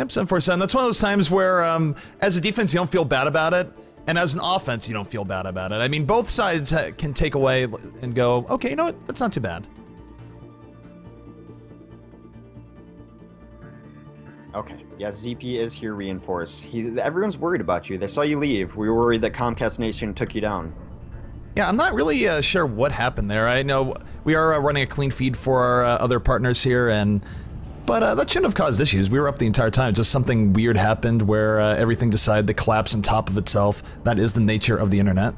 Yep, 747. That's one of those times where, as a defense, you don't feel bad about it, and as an offense, you don't feel bad about it. I mean, both sides can take away and go, okay, you know what? That's not too bad. Okay, yeah, ZP is here reinforced. Everyone's worried about you. They saw you leave. We were worried that Comcast Nation took you down. Yeah, I'm not really sure what happened there. I know we are running a clean feed for our other partners here, but that shouldn't have caused issues. We were up the entire time. Just something weird happened where everything decided to collapse on top of itself. That is the nature of the internet.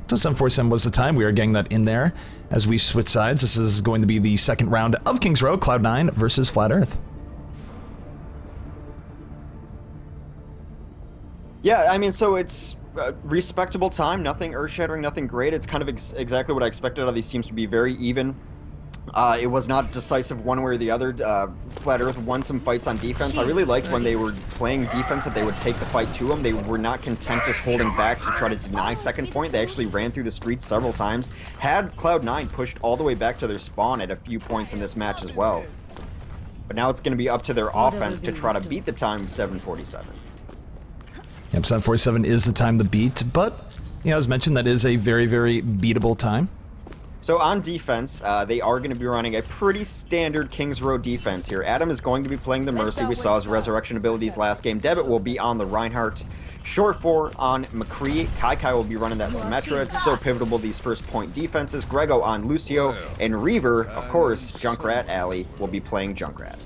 So 747 was the time. We are getting that in there as we switch sides. This is going to be the second round of Kings Row, Cloud9 versus Flat Earth. Yeah, I mean, so it's respectable time, nothing earth-shattering, nothing great. It's kind of exactly what I expected out of these teams, to be very even. It was not decisive one way or the other. Flat Earth won some fights on defense. I really liked when they were playing defense that they would take the fight to them. They were not content just holding back to try to deny second point. They actually ran through the streets several times. Had Cloud9 pushed all the way back to their spawn at a few points in this match as well. But now it's going to be up to their offense to try to beat the time of 747. Yep, 747 is the time to beat, but, you know, as mentioned, that is a very, very beatable time. So on defense, they are going to be running a pretty standard Kings Row defense here. Adam is going to be playing the Mercy. We saw his resurrection abilities last game. Debit will be on the Reinhardt. Short 4 on McCree. Kai will be running that Symmetra. It's so pivotal, these first point defenses. Grego on Lucio. And Reaver, of course, Junkrat Alley will be playing Junkrat.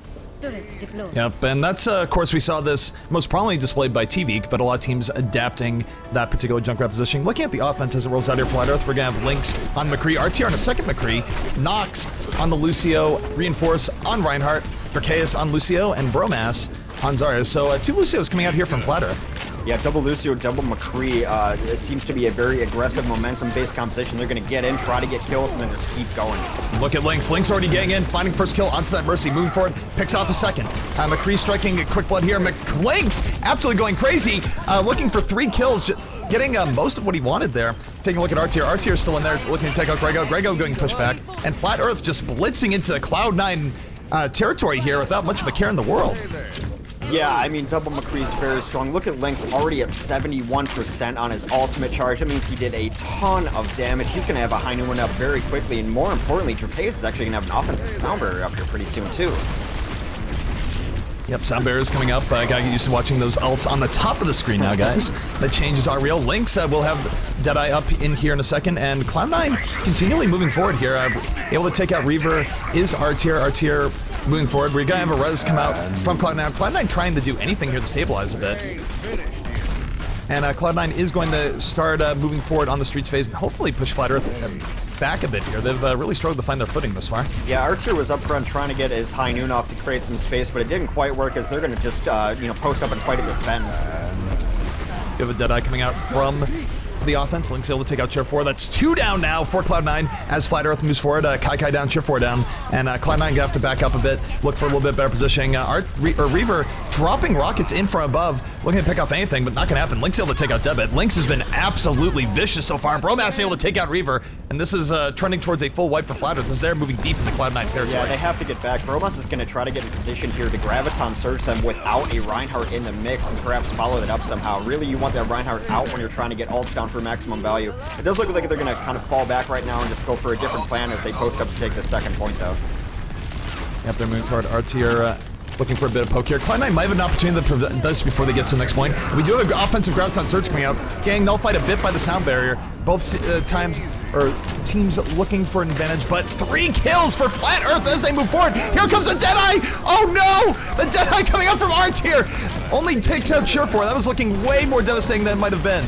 Yep, and that's, of course, we saw this most prominently displayed by TVeek, but a lot of teams adapting that particular Junkrat position. Looking at the offense as it rolls out here for Flat Earth, we're going to have Lynx on McCree, RTR on a second McCree, Nox on the Lucio, Reinforce on Reinhardt, Dracaeus on Lucio, and Bromas on Zarya. So 2 Lucios coming out here from Flat Earth. Yeah, double Lucio, double McCree. It seems to be a very aggressive momentum-based composition. They're going to get in, try to get kills, and then just keep going. Look at Lynx. Lynx already getting in, finding first kill onto that Mercy, moving forward, picks off a second. McCree striking a quick blood here. Lynx absolutely going crazy, looking for 3 kills, getting most of what he wanted there. Taking a look at RTR. RTR still in there, looking to take out Grego. Grego going pushback, and Flat Earth just blitzing into Cloud9 territory here without much of a care in the world. Yeah, I mean, double McCree is very strong. Look at Lynx already at 71% on his ultimate charge. That means he did a ton of damage. He's going to have a high noon up very quickly, and more importantly, Dracaeus is actually going to have an offensive sound barrier up here pretty soon, too. Yep, sound barriers coming up. Gotta get used to watching those ults on the top of the screen now, guys. The changes are real. Lynx will have Deadeye up in here in a second, and Cloud9 continually moving forward here. Able to take out Reaver is RTR. RTR moving forward. We're gonna have a res come out from Cloud9. Cloud9 trying to do anything here to stabilize a bit. And Cloud9 is going to start moving forward on the streets phase and hopefully push Flat Earth back a bit here. They've really struggled to find their footing this far. Yeah, R-Tier was up front trying to get his high noon off to create some space, but it didn't quite work as they're going to just, you know, post up and fight at this bend. You have a Deadeye coming out from the offense. Lynx able to take out Tier 4. That's 2 down now for Cloud9 as Flat Earth moves forward. Kai down, Tier 4 down, and Cloud9 gonna have to back up a bit, look for a little bit better positioning. Reaver dropping rockets in from above, looking to pick off anything, but not gonna happen. Lynx able to take out Debit. Lynx has been absolutely vicious so far. Bromas able to take out Reaver, and this is trending towards a full wipe for Flat Earth as they're moving deep in the Cloud9 territory. Yeah, they have to get back. Bromas is gonna try to get in position here to Graviton surge them without a Reinhardt in the mix and perhaps follow that up somehow. Really, you want that Reinhardt out when you're trying to get ults down for maximum value. It does look like they're going to kind of fall back right now and just go for a different plan as they post up to take the second point, though. Yep, they're moving forward. RTR looking for a bit of poke here. Cloud9 might have an opportunity to prevent this before they get to the next point. We do have an offensive Graviton surge coming out. Getting nullified a bit by the sound barrier. Both teams looking for an advantage, but 3 kills for Flat Earth as they move forward. Here comes a Deadeye! Oh no! The Deadeye coming up from R-Tier! Only takes out Tier 4. That was looking way more devastating than it might have been.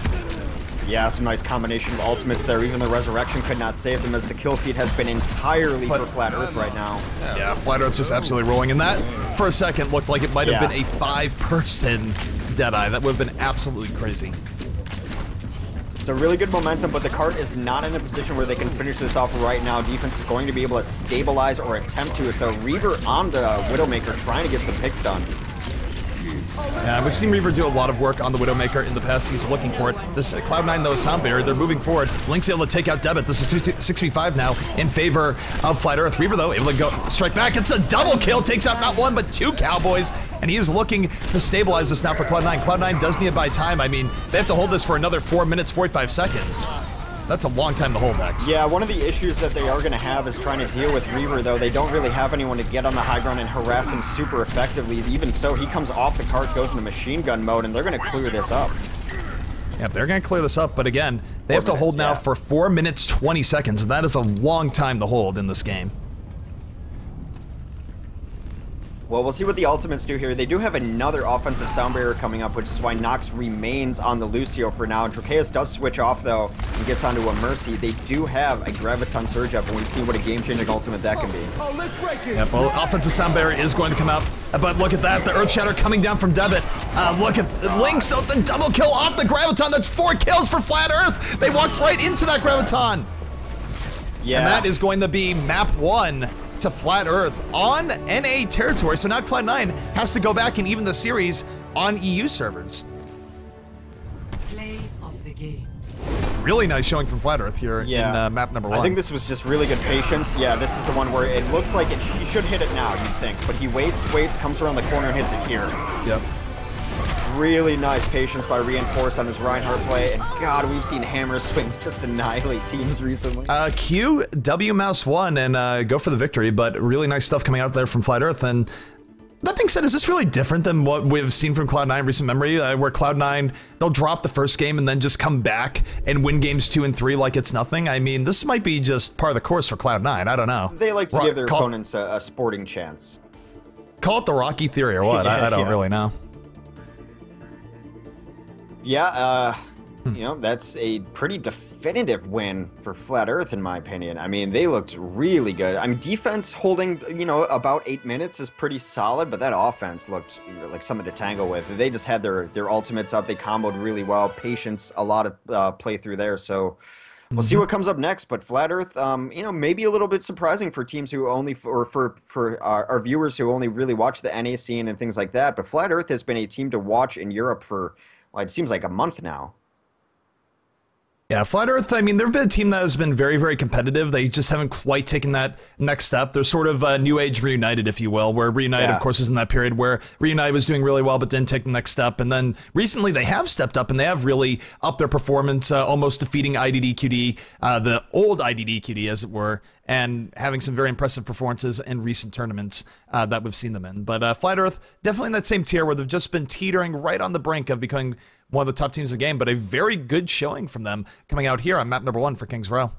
Yeah, some nice combination of ultimates there. Even the Resurrection could not save them as the kill feed has been entirely for Flat Earth right now. Yeah, Flat Earth just absolutely rolling. And that, for a second, looked like it might have been a 5-person Deadeye. That would have been absolutely crazy. So really good momentum, but the cart is not in a position where they can finish this off right now. Defense is going to be able to stabilize or attempt to. So Reaver on the Widowmaker trying to get some picks done. Yeah, we've seen Reaver do a lot of work on the Widowmaker in the past. He's looking for it. This Cloud9, though, sound barrier. They're moving forward. Link's able to take out Debit. This is 6v5 now in favor of Flat Earth. Reaver, though, able to go strike back. It's a double kill. Takes out not one, but two Cowboys. And he is looking to stabilize this now for Cloud9. Cloud9 does need to buy time. I mean, they have to hold this for another 4 minutes, 45 seconds. That's a long time to hold, X. Yeah, one of the issues that they are going to have is trying to deal with Reaver, though. They don't really have anyone to get on the high ground and harass him super effectively. Even so, he comes off the cart, goes into machine gun mode, and they're going to clear this up. Yeah, they're going to clear this up, but again, they have to hold now for 4 minutes, 20 seconds. That is a long time to hold in this game. Well, we'll see what the ultimates do here. They do have another offensive sound barrier coming up, which is why Nox remains on the Lucio for now. And Trocheus does switch off, though, and gets onto a Mercy. They do have a Graviton Surge up, and we've seen what a game-changing ultimate that can be. Oh, let's break it. Yep, well, offensive sound barrier is going to come out, but look at that. The Earth Shatter coming down from Debit. Look at Lynx, the double kill off the Graviton. That's 4 kills for Flat Earth. They walked right into that Graviton. Yeah. And that is going to be map 1 to Flat Earth on NA territory. So now Cloud9 has to go back and even the series on EU servers. Play of the game. Really nice showing from Flat Earth here in map number 1. I think this was just really good patience. Yeah, this is the one where it looks like he should hit it now, you'd think. But he waits, comes around the corner and hits it here. Yep. Really nice patience by Reinforce on his Reinhardt play, and God, we've seen hammer swings just annihilate teams recently. Q, W mouse 1, and go for the victory, but really nice stuff coming out there from Flat Earth. And that being said, is this really different than what we've seen from Cloud9 in recent memory, where Cloud9, they'll drop the first game and then just come back and win games 2 and 3 like it's nothing? I mean, this might be just part of the course for Cloud9, I don't know. They like to give their opponents a sporting chance. Call it the Rocky theory or what, I don't really know. Yeah, you know, that's a pretty definitive win for Flat Earth, in my opinion. I mean, they looked really good. I mean, defense holding, you know, about 8 minutes is pretty solid, but that offense looked like something to tangle with. They just had their ultimates up. They comboed really well. Patience, a lot of playthrough there. So we'll see what comes up next. But Flat Earth, you know, maybe a little bit surprising for teams who only, or for our viewers who only really watch the NA scene and things like that. But Flat Earth has been a team to watch in Europe for, well, it seems like a month now. Yeah, Flat Earth, I mean, they've been a team that has been very, very competitive. They just haven't quite taken that next step. They're sort of New Age Reunited, if you will, where Reunited, of course, is in that period where Reunited was doing really well but didn't take the next step. And then recently they have stepped up and they have really upped their performance, almost defeating IDDQD, the old IDDQD, as it were, and having some very impressive performances in recent tournaments that we've seen them in. But Flat Earth, definitely in that same tier where they've just been teetering right on the brink of becoming one of the top teams in the game, but a very good showing from them coming out here on map number 1 for Kings Row.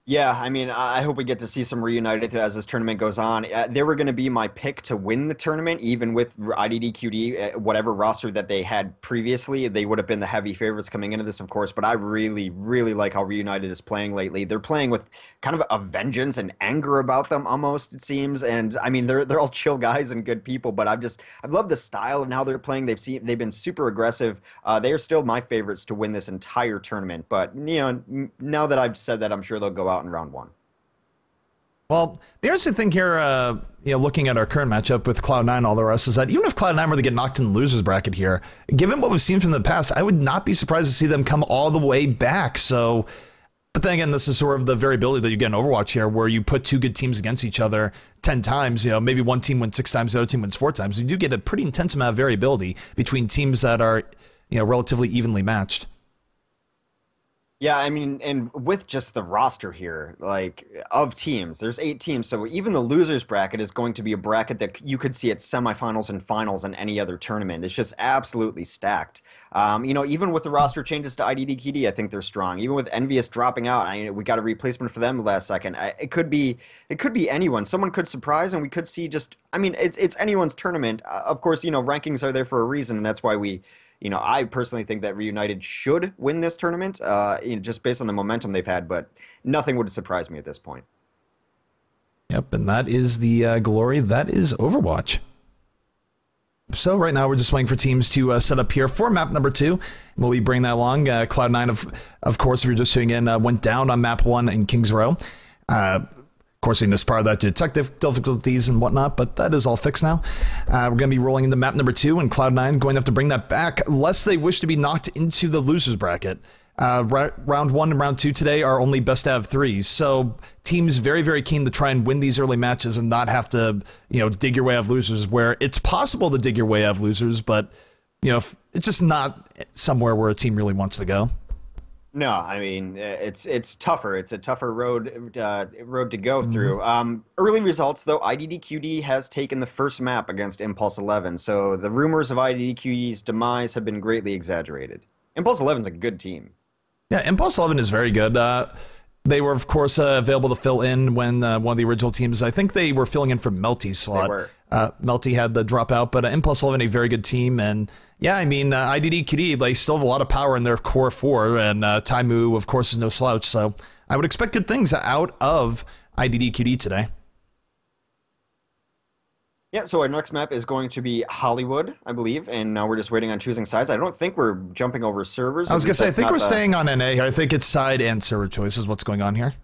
Yeah, I mean, I hope we get to see some Reunited as this tournament goes on. They were going to be my pick to win the tournament, even with IDDQD, whatever roster that they had previously. They would have been the heavy favorites coming into this, of course, but I really, really like how Reunited is playing lately. They're playing with kind of a vengeance and anger about them, almost, it seems. And, I mean, they're all chill guys and good people, but I've loved the style and how they're playing. They've been super aggressive. They are still my favorites to win this entire tournament, but, you know, now that I've said that, I'm sure they'll go out in round 1. Well, the interesting thing here, you know, looking at our current matchup with Cloud9 and all the rest, is that even if Cloud9 were to get knocked in the losers bracket here, given what we've seen from the past, I would not be surprised to see them come all the way back. So, but then again, this is sort of the variability that you get in Overwatch here, where you put 2 good teams against each other 10 times, you know, maybe one team wins 6 times, the other team wins 4 times. You do get a pretty intense amount of variability between teams that are, you know, relatively evenly matched. Yeah, I mean, and with just the roster here, like, of teams, there's 8 teams, so even the losers bracket is going to be a bracket that you could see at semifinals and finals in any other tournament. It's just absolutely stacked. You know, even with the roster changes to IDDQD, I think they're strong. Even with Envious dropping out, we got a replacement for them the last second. It could be anyone. Someone could surprise, and we could see just, I mean, it's anyone's tournament. Of course, you know, rankings are there for a reason, and that's why you know, I personally think that Reunited should win this tournament, you know, just based on the momentum they've had, but nothing would surprise me at this point. Yep, and that is the glory. That is Overwatch. So right now we're just waiting for teams to set up here for map number 2. We'll be bringing that along. Cloud9, of course, if you're just tuning in, went down on map 1 in Kings Row. Of course, we missed part of that due to tech difficulties and whatnot, but that is all fixed now. We're going to be rolling into map number 2, and Cloud9 going to have to bring that back, lest they wish to be knocked into the losers bracket. Round 1 and round 2 today are only best to have 3, so teams very, very keen to try and win these early matches and not have to, dig your way out of losers, where it's possible to dig your way out of losers, but, it's just not somewhere where a team really wants to go. No, I mean, it's tougher. It's a tougher road to go through. Early results, though, IDDQD has taken the first map against Impulse 11, so the rumors of IDDQD's demise have been greatly exaggerated. Impulse 11's a good team. Yeah, Impulse 11 is very good. They were, of course, available to fill in when one of the original teams, I think they were filling in for Melty's slot. They were. Melty had the dropout, but Impulse 11, a very good team, and yeah, I mean, IDDQD, they still have a lot of power in their core 4, and Taimu, of course, is no slouch, so I would expect good things out of IDDQD today. Yeah, so our next map is going to be Hollywood, I believe, and now we're just waiting on choosing sides. I don't think we're jumping over servers. I was going to say, I think we're staying on NA. I think it's side and server choice is what's going on here.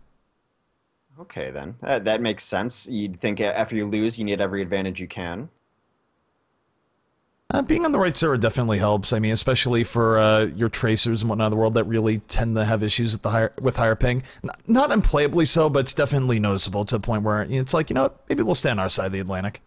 Okay, then. That makes sense. You'd think after you lose, you need every advantage you can. Being on the right server definitely helps. I mean, especially for your tracers and whatnot in the world that really tend to have issues with the higher ping. Not unplayably so, but it's definitely noticeable to the point where it's like, what, maybe we'll stay on our side of the Atlantic.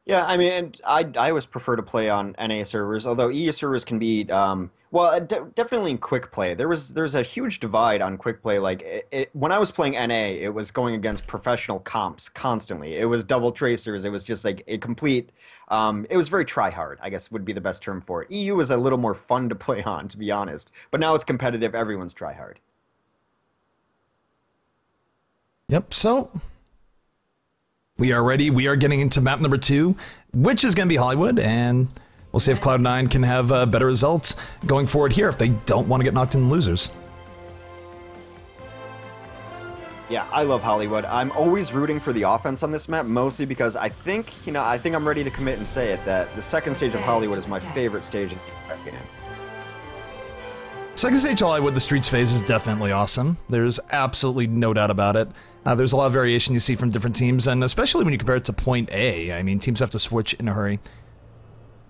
Yeah, I mean, I always prefer to play on NA servers, although EU servers can be, definitely in quick play. There's a huge divide on quick play. Like, when I was playing NA, it was going against professional comps constantly. It was double tracers. It was just like a complete, it was very try-hard, I guess would be the best term for it. EU was a little more fun to play on, to be honest. But now it's competitive. Everyone's try-hard. Yep, so we are ready. We are getting into map number 2, which is going to be Hollywood, and we'll see if Cloud9 can have better results going forward here if they don't want to get knocked in the losers. Yeah, I love Hollywood. I'm always rooting for the offense on this map, mostly because I think I'm ready to commit and say it, that the second stage of Hollywood is my favorite stage in the game. Second stage Hollywood, the streets phase is definitely awesome. There's absolutely no doubt about it. There's a lot of variation you see from different teams, and especially when you compare it to Point A. I mean, teams have to switch in a hurry.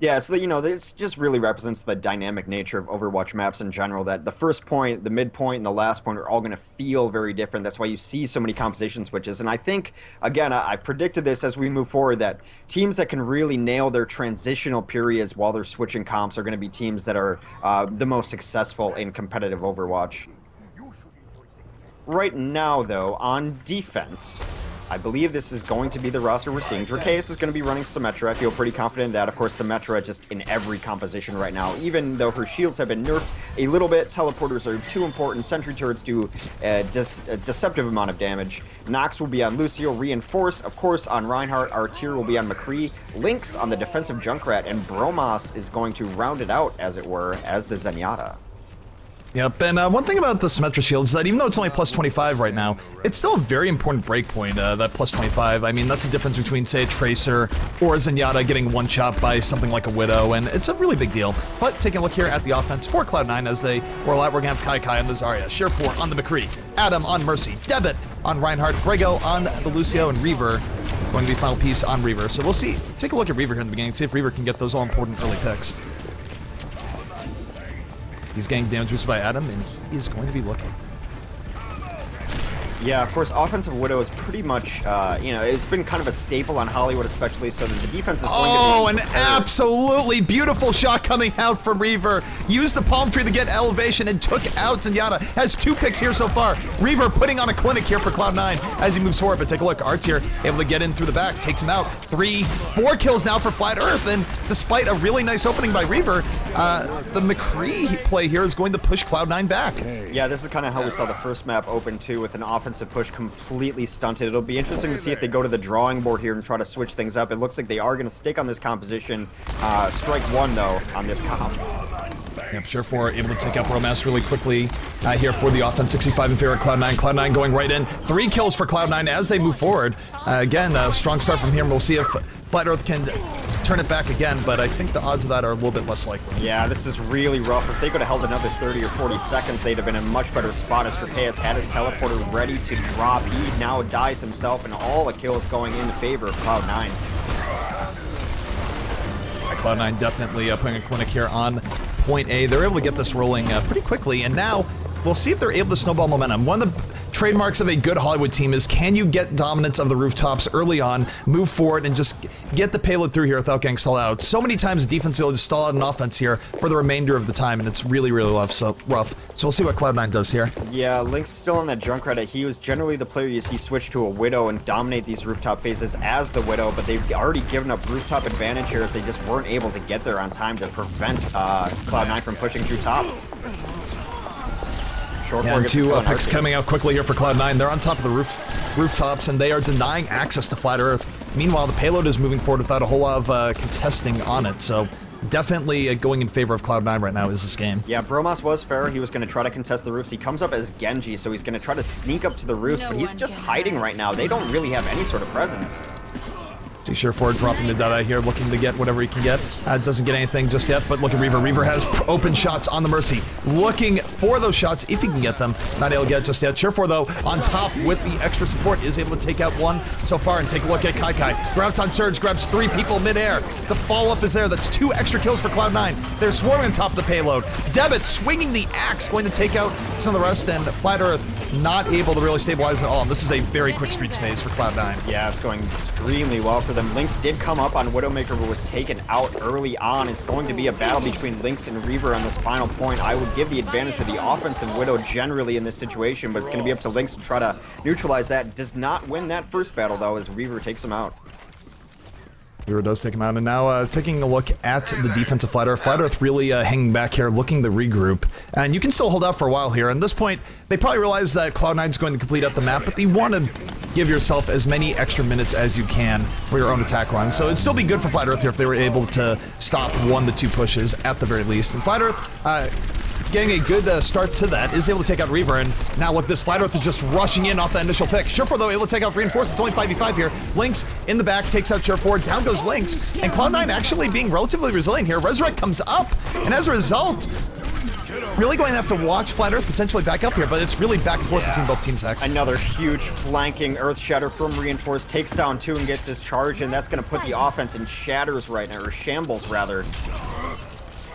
Yeah, so this just really represents the dynamic nature of Overwatch maps in general, that the first point, the midpoint, and the last point are all going to feel very different. That's why you see so many composition switches. And I think, again, I predicted this as we move forward, that teams that can really nail their transitional periods while they're switching comps are going to be teams that are the most successful in competitive Overwatch. Right now, though, on defense, I believe this is going to be the roster we're seeing. Drakeus is going to be running Symmetra. I feel pretty confident in that. Of course, Symmetra just in every composition right now. Even though her shields have been nerfed a little bit, teleporters are too important. Sentry turrets do a deceptive amount of damage. Nox will be on Lucio. Reinforce, of course, on Reinhardt. Artir will be on McCree. Lynx on the defensive Junkrat. And Bromas is going to round it out, as it were, as the Zenyatta. Yep, and one thing about the Symmetra shield is that even though it's only plus 25 right now, it's still a very important breakpoint, that plus 25. I mean, that's the difference between, say, a Tracer or a Zenyatta getting one-shot by something like a Widow, and it's a really big deal. But taking a look here at the offense for Cloud9 as they roll out, we're going to have Kai on the Zarya, Sherfor on the McCree, Adam on Mercy, Debit on Reinhardt, Grego on the Lucio, and Reaver going to be final piece on Reaver. So we'll see. Take a look at Reaver here in the beginning, see if Reaver can get those all-important early picks. He's getting damage boosted by Adam, and he is going to be looking. Yeah, of course, offensive Widow is pretty much, it's been kind of a staple on Hollywood especially, so the defense is going to be... Oh, an absolutely beautiful shot coming out from Reaver. Used the palm tree to get elevation and took out Zenyatta. Has 2 picks here so far. Reaver putting on a clinic here for Cloud9 as he moves forward, but take a look. Artir able to get in through the back, takes him out. 3, 4 kills now for Flat Earth, and despite a really nice opening by Reaver, the McCree play here is going to push Cloud9 back. Yeah, this is kind of how we saw the first map open, too, with an offensive push completely stunted. It'll be interesting to see if they go to the drawing board here and try to switch things up. It looks like they are going to stick on this composition. Strike 1, though, on this comp. Yep, Sure4 able to take out Bromas really quickly here for the offense. 65 in favor of Cloud9. Cloud9 going right in. 3 kills for Cloud9 as they move forward. Again, a strong start from here. We'll see if Flat Earth can turn it back again, but I think the odds of that are a little bit less likely. Yeah, this is really rough. If they could have held another 30 or 40 seconds, they'd have been in a much better spot as Trapeus had his teleporter ready to drop. He now dies himself, and all the kills going in favor of Cloud9. Cloud9 definitely putting a clinic here on point A. They're able to get this rolling pretty quickly, and now we'll see if they're able to snowball momentum. One of the trademarks of a good Hollywood team is, can you get dominance of the rooftops early on, move forward, and just get the payload through here without getting stalled out. So many times the defense will just stall out an offense here for the remainder of the time, and it's really, really rough. So we'll see what Cloud9 does here. Yeah, Link's still on that Junkrat. He was generally the player you see switch to a Widow and dominate these rooftop phases as the Widow, but they've already given up rooftop advantage here as they just weren't able to get there on time to prevent Cloud9 from pushing through top. And 2 picks coming out quickly here for Cloud9. They're on top of the rooftops, and they are denying access to Flat Earth. Meanwhile, the payload is moving forward without a whole lot of contesting on it, so definitely going in favor of Cloud9 right now is this game. Yeah, Bromas was fair. He was going to try to contest the roofs. He comes up as Genji, so he's going to try to sneak up to the roofs, but he's just hiding right now. They don't really have any sort of presence. See Sure4 dropping the Deadeye here, looking to get whatever he can get. Doesn't get anything just yet, but look at Reaver. Reaver has open shots on the Mercy. Looking for those shots if he can get them. Not able to get just yet. Sure4, though, on top with the extra support, is able to take out 1 so far. And take a look at Kai. Graviton Surge grabs 3 people midair. The follow-up is there. That's 2 extra kills for Cloud9. They're swarming on top of the payload. Debit swinging the axe, going to take out some of the rest, and Flat Earth not able to really stabilize at all. And this is a very quick streets phase for Cloud9. Yeah, it's going extremely well for them. Lynx did come up on Widowmaker, but was taken out early on. It's going to be a battle between Lynx and Reaver on this final point. I would give the advantage to the offensive Widow generally in this situation, but it's going to be up to Lynx to try to neutralize that. Does not win that first battle, though, as Reaver takes him out. Reaver does take him out, and now taking a look at the defense of Flat Earth. Flat Earth really hanging back here, looking to regroup. And you can still hold out for a while here. At this point, they probably realize that Cloud9 is going to complete out the map, but they want to give yourself as many extra minutes as you can for your own attack run. So it'd still be good for Flat Earth here if they were able to stop 1 to 2 pushes at the very least. And Flat Earth, getting a good start to that, is able to take out Reaver, and now look, this Flat Earth is just rushing in off that initial pick. Sure4, though, able to take out Reinforce. It's only 5v5 here. Lynx in the back takes out Sure4. Down goes Lynx, and Cloud9 actually being relatively resilient here. Resurrect comes up, and as a result, really going to have to watch Flat Earth potentially back up here, but it's really back and forth between both teams, X. Another huge flanking Earth Shatter from Reinforce, takes down 2 and gets his charge, and that's going to put the offense in shatters right now, or shambles rather.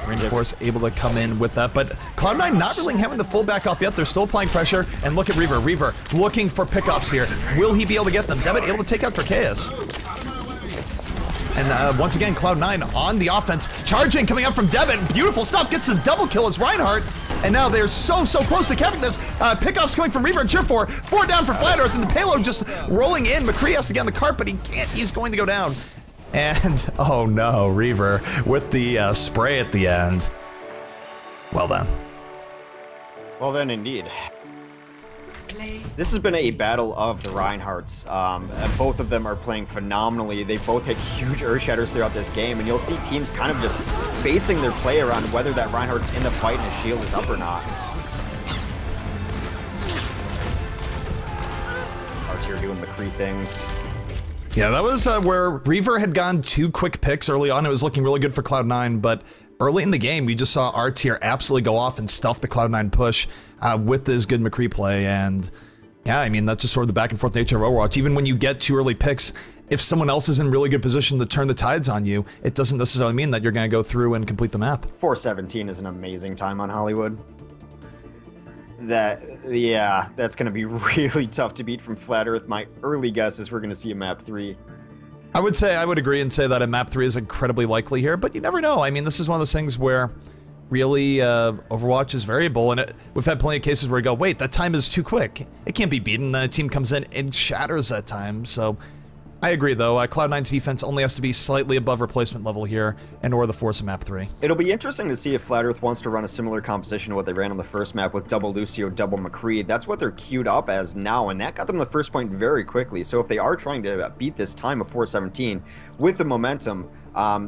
Reinforce able to come in with that, but Cloud9 not really having the full back off yet. They're still applying pressure, and look at Reaver. Reaver looking for pickoffs here. Will he be able to get them? Debit able to take out Trapeus. And once again, Cloud9 on the offense, charging, coming up from Debit. Beautiful stuff, gets the double kill as Reinhardt. And now they're so close to capping this. Pickoffs coming from Reaver and Sure4. 4 down for Flat Earth, and the payload just rolling in. McCree has to get on the cart, but he can't. He's going to go down. And, oh no, Reaver with the spray at the end. Well done. Well then, indeed. This has been a battle of the Reinhardts. Both of them are playing phenomenally. They both hit huge Earth Shatters throughout this game, and you'll see teams kind of just basing their play around whether that Reinhardt's in the fight and his shield is up or not. Artier doing McCree things. Yeah, that was where Reaver had gone 2 quick picks early on. It was looking really good for Cloud9, but early in the game, we just saw Artier absolutely go off and stuff the Cloud9 push with this good McCree play. And yeah, I mean, that's just sort of the back and forth nature of Overwatch. Even when you get 2 early picks, if someone else is in really good position to turn the tides on you, it doesn't necessarily mean that you're going to go through and complete the map. 4:17 is an amazing time on Hollywood. Yeah, that's going to be really tough to beat from Flat Earth. My early guess is we're going to see a map 3. I would agree and say that a map 3 is incredibly likely here, but you never know. I mean, this is one of those things where really Overwatch is variable, and we've had plenty of cases where we go, wait, that time is too quick. It can't be beaten. The team comes in and shatters that time. So I agree, though. Cloud9's defense only has to be slightly above replacement level here in order to force a map 3. It'll be interesting to see if Flat Earth wants to run a similar composition to what they ran on the first map with double Lucio, double McCree. That's what they're queued up as now, and that got them the first point very quickly. So if they are trying to beat this time of 4:17 with the momentum,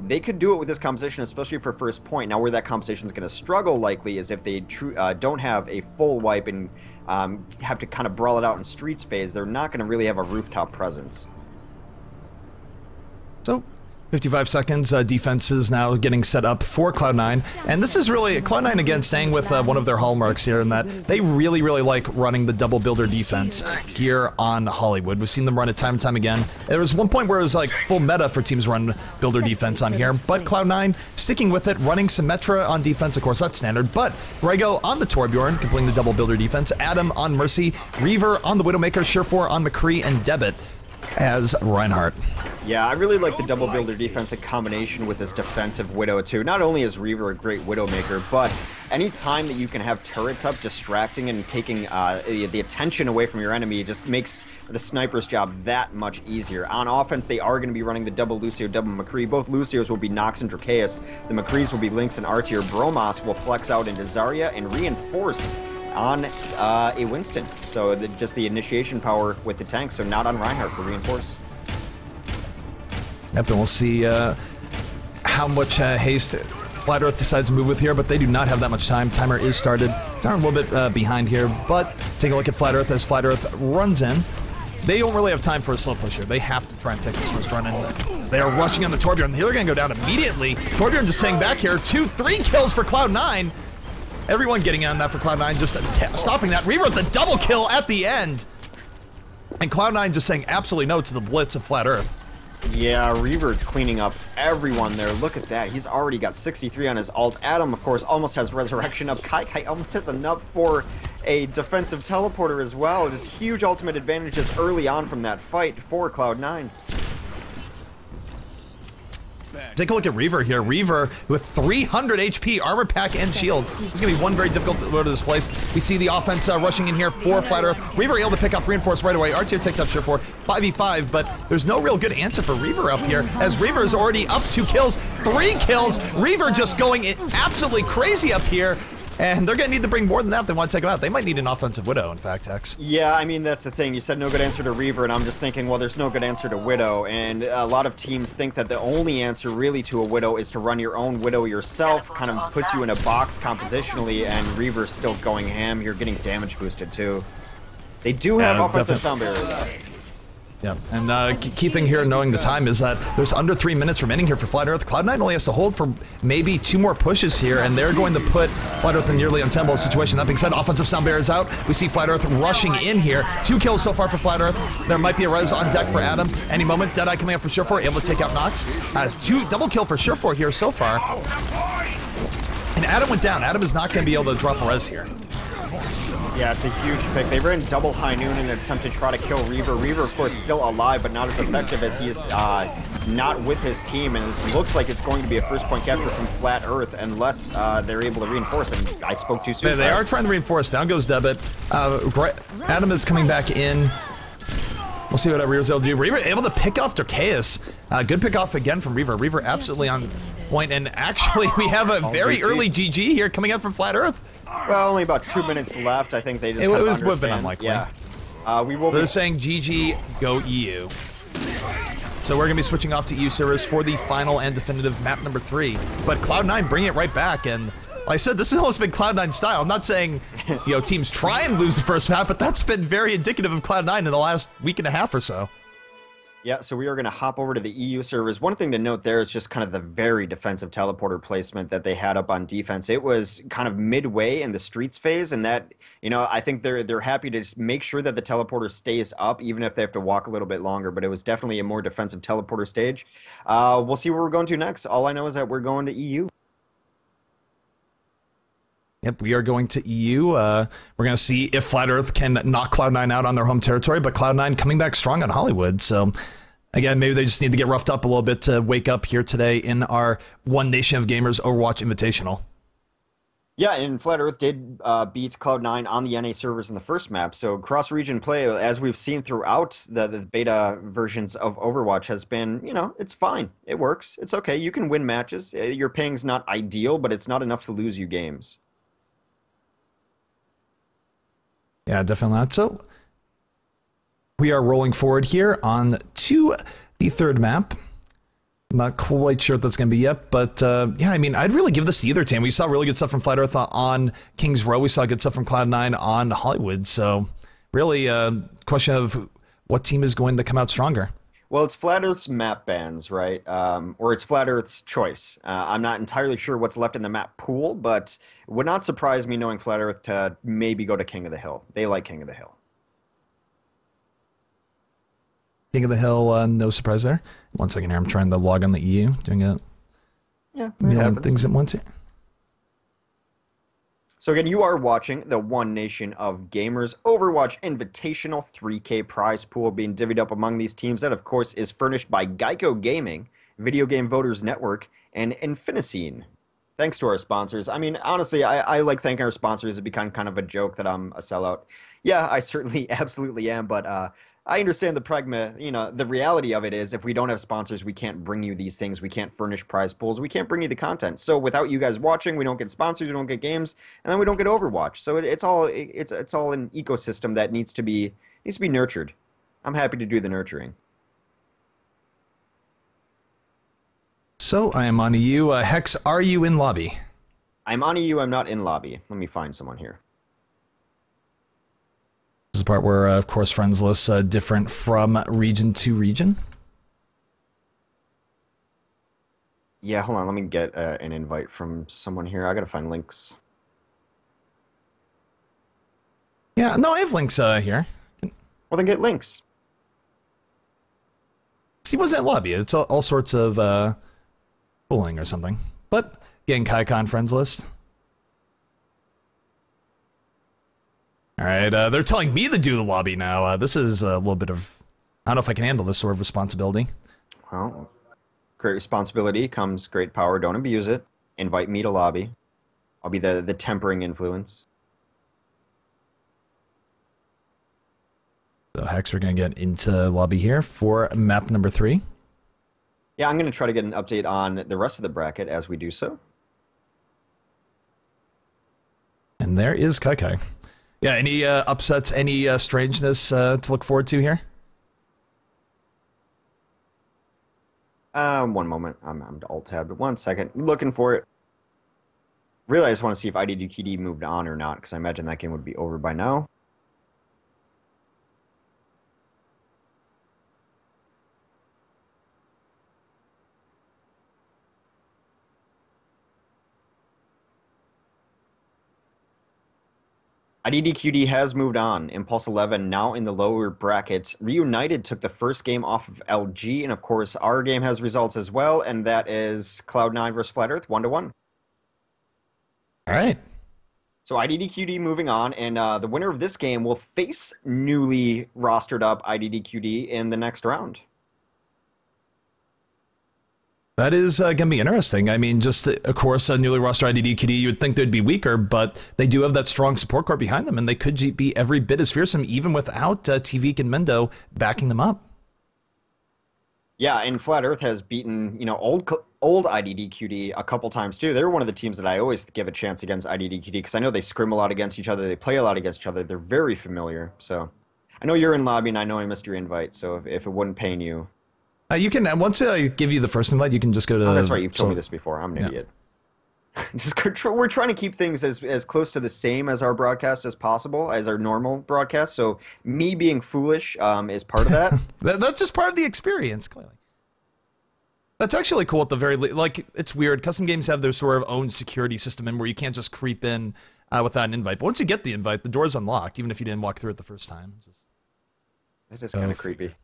they could do it with this composition, especially for first point. Now, where that composition is going to struggle likely is if they don't have a full wipe and have to kind of brawl it out in streets phase. They're not going to really have a rooftop presence. So, 55 seconds, defense is now getting set up for Cloud9, and this is really, Cloud9 again staying with one of their hallmarks here in that they really like running the double builder defense here on Hollywood. We've seen them run it time and time again. There was one point where it was like full meta for teams run builder defense on here, but Cloud9 sticking with it, running Symmetra on defense, of course that's standard, but Rego on the Torbjorn, completing the double builder defense, Adam on Mercy, Reaver on the Widowmaker, Surefour on McCree, and Debit as Reinhardt. Yeah, I really like the double builder defense in combination with this defensive Widow too. Not only is Reaver a great Widowmaker, but any time that you can have turrets up distracting and taking the attention away from your enemy just makes the sniper's job that much easier. On offense, they are going to be running the double Lucio, double McCree. Both Lucios will be Nox and Dracaeus. The McCrees will be Lynx and Artier. Bromas will flex out into Zarya and reinforce on a Winston. So just the initiation power with the tank, so not on Reinhardt for reinforce. Yep, and we'll see how much haste Flat Earth decides to move with here, but they do not have that much time. Timer is started. They're a little bit behind here, but take a look at Flat Earth as Flat Earth runs in. They don't really have time for a slow push here. They have to try and take this first run in. They are rushing on the Torbjorn. They're going to go down immediately. Torbjorn just staying back here. 2-3 kills for Cloud9. Everyone getting on that for Cloud9, just stopping that. Reaver with the double kill at the end. And Cloud9 just saying absolutely no to the blitz of Flat Earth. Yeah, Reaver cleaning up everyone there. Look at that. He's already got 63 on his ult. Adam, of course, almost has Resurrection up. Kai almost has enough for a defensive teleporter as well. It is huge ultimate advantages early on from that fight for Cloud9. Take a look at Reaver here. Reaver with 300 HP, armor pack, and shield. This is going to be one very difficult road to this place. We see the offense rushing in here for Flat Earth. Reaver able to pick up Reinforce right away. Artier takes up Surefour 5v5, but there's no real good answer for Reaver up here, as Reaver is already up 2 kills, 3 kills. Reaver just going absolutely crazy up here. And they're going to need to bring more than that if they want to take him out. They might need an offensive Widow, in fact, Hex. Yeah, I mean, that's the thing. You said no good answer to Reaver, and I'm just thinking, well, there's no good answer to Widow. And a lot of teams think that the only answer really to a Widow is to run your own Widow yourself. Kind of puts you in a box compositionally, and Reaver's still going ham. You're getting damage boosted, too. They do have offensive sound barriers. Yeah, and key thing here, knowing the time, is that there's under 3 minutes remaining here for Flat Earth. Cloud9 only has to hold for maybe 2 more pushes here, and they're going to put Flat Earth in nearly untenable situation. That being said, offensive sound barriers out. We see Flat Earth rushing in here. 2 kills so far for Flat Earth. There might be a res on deck for Adam. Any moment, Deadeye coming up for Surefour, able to take out Nox. 2 double kill for Surefour here so far. And Adam went down. Adam is not going to be able to drop a res here. Yeah, it's a huge pick. They ran double High Noon in an attempt to try to kill Reaver. Reaver, of course, still alive, but not as effective as he is not with his team. And it looks like it's going to be a first point capture from Flat Earth unless they're able to reinforce. And I spoke too soon. They are trying to reinforce. Down goes Debit. Adam is coming back in. We'll see what Reaver's able to do. Reaver able to pick off Dracaeus. Good pick off again from Reaver. Reaver absolutely on point. And actually, we have a very early GG here coming out from Flat Earth. Well, only about 2 minutes left. I think they just it would have been unlikely. Yeah. They're saying GG, go EU. So we're going to be switching off to EU servers for the final and definitive map number 3. But Cloud9 bring it right back. And like I said, this has almost been Cloud9 style. I'm not saying, teams try and lose the first map, but that's been very indicative of Cloud9 in the last week and a half or so. Yeah, so we are going to hop over to the EU servers. One thing to note there is just kind of the very defensive teleporter placement that they had up on defense. It was kind of midway in the streets phase, and that, I think they're happy to just make sure that the teleporter stays up, even if they have to walk a little bit longer. But it was definitely a more defensive teleporter stage. We'll see where we're going to next. All I know is that we're going to EU. Yep, we are going to EU. We're going to see if Flat Earth can knock Cloud9 out on their home territory, but Cloud9 coming back strong on Hollywood. So, again, maybe they just need to get roughed up a little bit to wake up here today in our One Nation of Gamers Overwatch Invitational. Yeah, and Flat Earth did beat Cloud9 on the NA servers in the first map. So cross-region play, as we've seen throughout the beta versions of Overwatch, has been, it's fine. It works. It's okay. You can win matches. Your ping's not ideal, but it's not enough to lose you games. Yeah, definitely not. So we are rolling forward here on to the third map. Not quite sure what that's going to be yet, but yeah, I mean, I'd really give this to either team. We saw really good stuff from Flat Earth on Kings Row. We saw good stuff from Cloud9 on Hollywood. So really a question of what team is going to come out stronger. Well, it's Flat Earth's map bans, right? Or it's Flat Earth's choice. I'm not entirely sure what's left in the map pool, but it would not surprise me knowing Flat Earth to maybe go to King of the Hill. They like King of the Hill. King of the Hill, no surprise there. 1 second here, I'm trying to log on the EU, doing a million things at once here. So again, you are watching the One Nation of Gamers Overwatch Invitational 3K prize pool being divvied up among these teams. That, of course, is furnished by Geico Gaming, Video Game Voters Network, and Infinicine. Thanks to our sponsors. I mean, honestly, I like thanking our sponsors. It become kind of a joke that I'm a sellout. Yeah, I certainly absolutely am, but I understand the reality of it is if we don't have sponsors, we can't bring you these things. We can't furnish prize pools. We can't bring you the content. So without you guys watching, we don't get sponsors, we don't get games, and then we don't get Overwatch. So it's all an ecosystem that needs to be nurtured. I'm happy to do the nurturing. So I am on to you. Hex, are you in lobby? I'm on EU, I'm not in lobby. Let me find someone here. This is the part where, of course, friends lists different from region to region. Yeah, hold on. Let me get an invite from someone here. I gotta find links. Yeah, no, I have links here. Well, then get links. See, what's that lobby? It's all sorts of pooling or something. But getting KaiCon friends list. All right, they're telling me to do the lobby now. This is a little bit of... I don't know if I can handle this sort of responsibility. Well, great responsibility comes great power. Don't abuse it. Invite me to lobby. I'll be the tempering influence. So, Hex, we're going to get into lobby here for map number 3. Yeah, I'm going to try to get an update on the rest of the bracket as we do so. And there is KaiCai. Yeah, any upsets, any strangeness to look forward to here? One moment. I'm alt-tabbed. 1 second. Looking for it. Really, I just want to see if IDDQD moved on or not, because I imagine that game would be over by now. IDDQD has moved on. Impulse 11 now in the lower brackets. Reunited took the first game off of LG, and of course our game has results as well, and that is Cloud9 versus Flat Earth 1-1. All right. So IDDQD moving on, and the winner of this game will face newly rostered up IDDQD in the next round. That is going to be interesting. I mean, just, of course, a newly rostered IDDQD, you would think they'd be weaker, but they do have that strong support core behind them, and they could be every bit as fearsome, even without Tvik and Mendo backing them up. Yeah, and Flat Earth has beaten, old IDDQD a couple times, too. They're one of the teams that I always give a chance against IDDQD, because I know they scrim a lot against each other, they play a lot against each other, they're very familiar, so... I know you're in lobby, and I know I missed your invite, so if it wouldn't pain you... You can, once I give you the first invite, you can just go to... Oh, that's right, you've told me this before. I'm an idiot. We're trying to keep things as close to the same as our broadcast as possible, as our normal broadcast, so me being foolish is part of that. That's just part of the experience, clearly. That's actually cool at the very least. Like, it's weird. Custom games have their sort of own security system in where you can't just creep in without an invite. But once you get the invite, the door's unlocked, even if you didn't walk through it the first time. That is kind of creepy.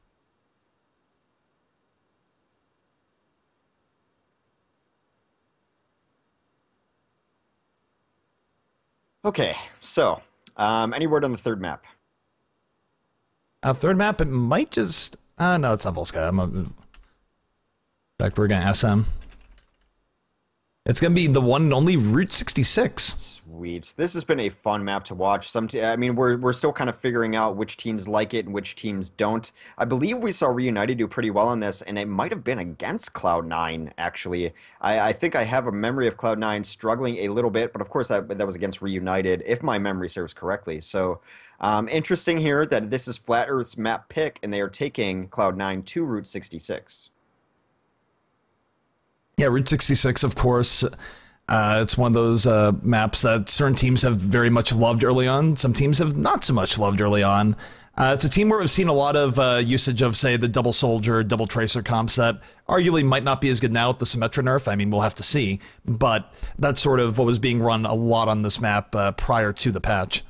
Okay, so, any word on the third map? Third map, it might just... no, it's not Volsky. In fact, we're going to SM. It's going to be the one and only Route 66. Sweet. This has been a fun map to watch. I mean, we're still kind of figuring out which teams like it and which teams don't. I believe we saw Reunited do pretty well on this, and it might have been against Cloud9, actually. I think I have a memory of Cloud9 struggling a little bit, but of course that was against Reunited, if my memory serves correctly. So, interesting here that this is Flat Earth's map pick, and they are taking Cloud9 to Route 66. Yeah, Route 66, of course. It's one of those maps that certain teams have very much loved early on. Some teams have not so much loved early on. It's a team where we've seen a lot of usage of, say, the double soldier, double tracer comps that arguably might not be as good now with the Symmetra nerf. I mean, we'll have to see. But that's sort of what was being run a lot on this map prior to the patch.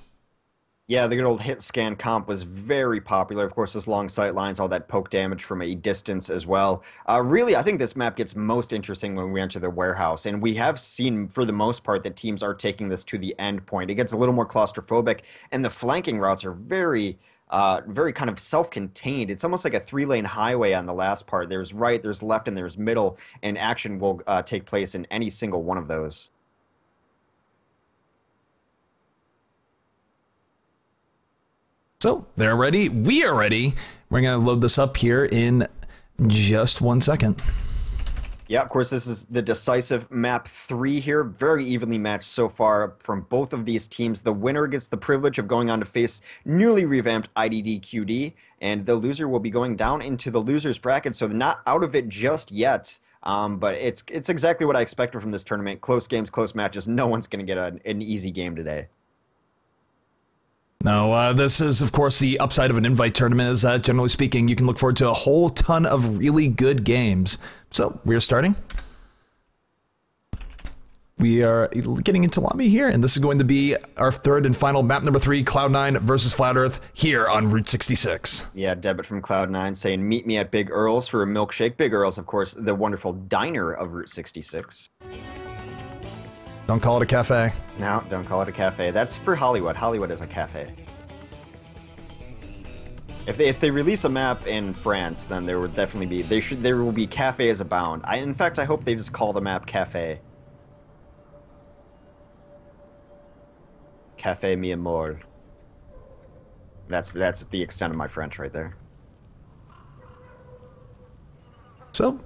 Yeah, the good old hit scan comp was very popular. Of course, those long sight lines, all that poke damage from a distance as well. Really, I think this map gets most interesting when we enter the warehouse. And we have seen, for the most part, that teams are taking this to the end point. It gets a little more claustrophobic, and the flanking routes are very kind of self-contained. It's almost like a 3-lane highway on the last part. There's right, there's left, and there's middle, and action will take place in any single one of those. So they're ready. We are ready. We're going to load this up here in just 1 second. Yeah, of course, this is the decisive map 3 here. Very evenly matched so far from both of these teams. The winner gets the privilege of going on to face newly revamped IDD QD, and the loser will be going down into the loser's bracket, so they're not out of it just yet. But it's exactly what I expected from this tournament. Close games, close matches. No one's going to get an easy game today. No, this is, of course, the upside of an invite tournament is that, generally speaking, you can look forward to a whole ton of really good games. So, we're starting. We are getting into lobby here, and this is going to be our third and final map number 3, Cloud9 versus Flat Earth, here on Route 66. Yeah, Debit from Cloud9 saying, meet me at Big Earl's for a milkshake. Big Earl's, of course, the wonderful diner of Route 66. Don't call it a cafe. No, don't call it a cafe. That's for Hollywood. Hollywood is a cafe. If they release a map in France, then there would definitely be there will be cafes abound. In fact, I hope they just call the map Cafe. Cafe mi amor. That's the extent of my French right there. So,